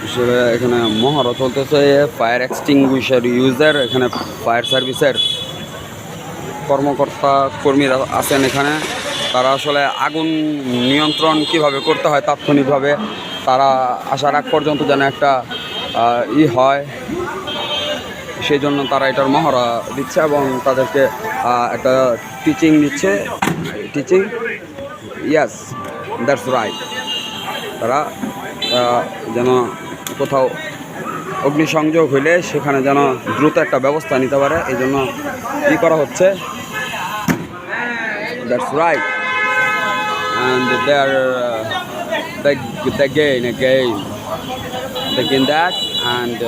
আসলে এখানে মহড়া চলতেছে ফায়ার এক্সটিংগুইশার ইউজার। এখানে ফায়ার সার্ভিসের কর্মকর্তা কর্মীরা আছেন এখানে। তারা আসলে আগুন নিয়ন্ত্রণ কিভাবে করতে হয় তাৎক্ষণিকভাবে তারা আসার আগ পর্যন্ত যেন একটা হয়, সেই জন্য তারা এটার মহড়া দিচ্ছে এবং তাদেরকে একটা টিচিং দিচ্ছে। Teaching, yes, that's right. তারা যেন কোথাও অগ্নিসংযোগ হইলে সেখানে যেন দ্রুত একটা ব্যবস্থা নিতে পারে, এই জন্য কী করা হচ্ছে। That's right. And they are again that and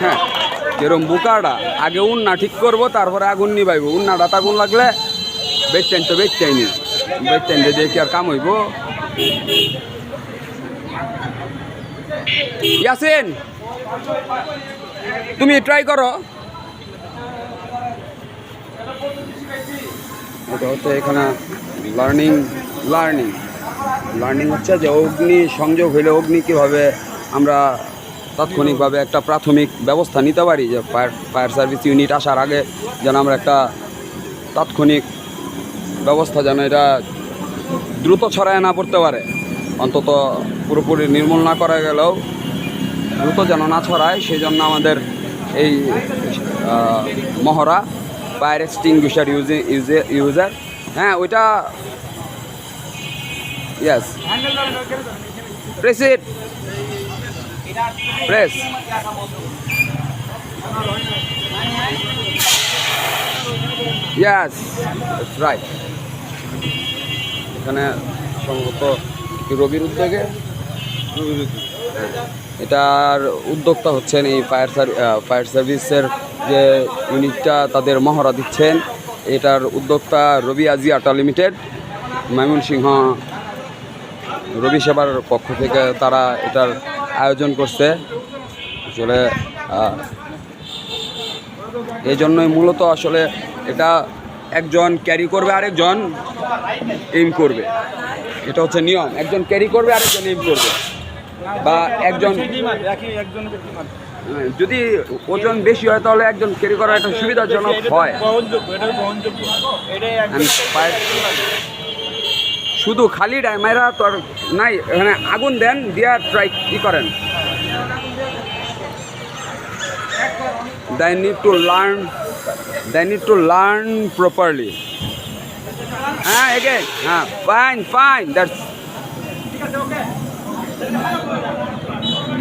হ্যাঁ, যেরকম বুকাটা আগে উন্না ঠিক করবো, তারপরে আগুন নিবাইব। উন্নাটা আগুন লাগলে বেচতেন তো বেচতেইনি, বেচতেন দিয়ে কি আর কাম হইব। ইয়াসিন, তুমি ট্রাই করো। এটা হচ্ছে এখানে লার্নিং হচ্ছে যে অগ্নি সংযোগ হইলে অগ্নি কীভাবে আমরা তাৎক্ষণিকভাবে একটা প্রাথমিক ব্যবস্থা নিতে পারি, যে ফায়ার সার্ভিস ইউনিট আসার আগে যেন আমরা একটা তাৎক্ষণিক ব্যবস্থা যেন এটা দ্রুত ছড়ায় না পড়তে পারে, অন্তত পুরোপুরি নির্মূল না করা গেলেও দ্রুত যেন না ছড়ায়, সেই জন্য আমাদের এই মহড়া ফায়ার এক্সটিংগুইশার ইউজার। হ্যাঁ, ওইটা yes, press it, press. Yes, right. এখানে সম্ভবত রবির উদ্যোগে, এটার উদ্যোক্তা হচ্ছেন এই ফায়ার সার্ভিসের যে ইউনিটটা তাদের মহড়া দিচ্ছেন, এটার উদ্যোক্তা রবি আজিয়াটা লিমিটেড, ময়মনসিংহ রবি সেবার পক্ষ থেকে তারা এটার আয়োজন করছে। আসলে এই জন্যই মূলত আসলে এটা একজন ক্যারি করবে, আরেকজন এইম করবে। এটা হচ্ছে নিয়ম, একজন ক্যারি করবে, আরেকজন এইম করবে। বা একজন যদি ওজন বেশি হয় তাহলে একজন ক্যারি করা একটা সুবিধাজনক হয়। শুধু খালি ডাইমাইরা তো আর নাই, এখানে আগুন দেন দিয়া ট্রাই ই করেন। They need to learn properly. Again, fine. That's.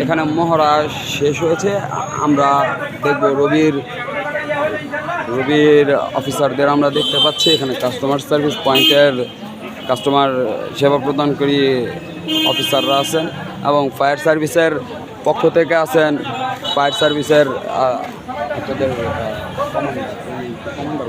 এখানে মহড়া শেষ হয়েছে। আমরা দেখব রবির অফিসারদের আমরা দেখতে পাচ্ছি এখানে কাস্টমার সার্ভিস পয়েন্টের কাস্টমার সেবা প্রদানকারী অফিসাররা আছেন এবং ফায়ার সার্ভিসের পক্ষ থেকে আছেন ফায়ার সার্ভিসের আপনাদের কমান্ডার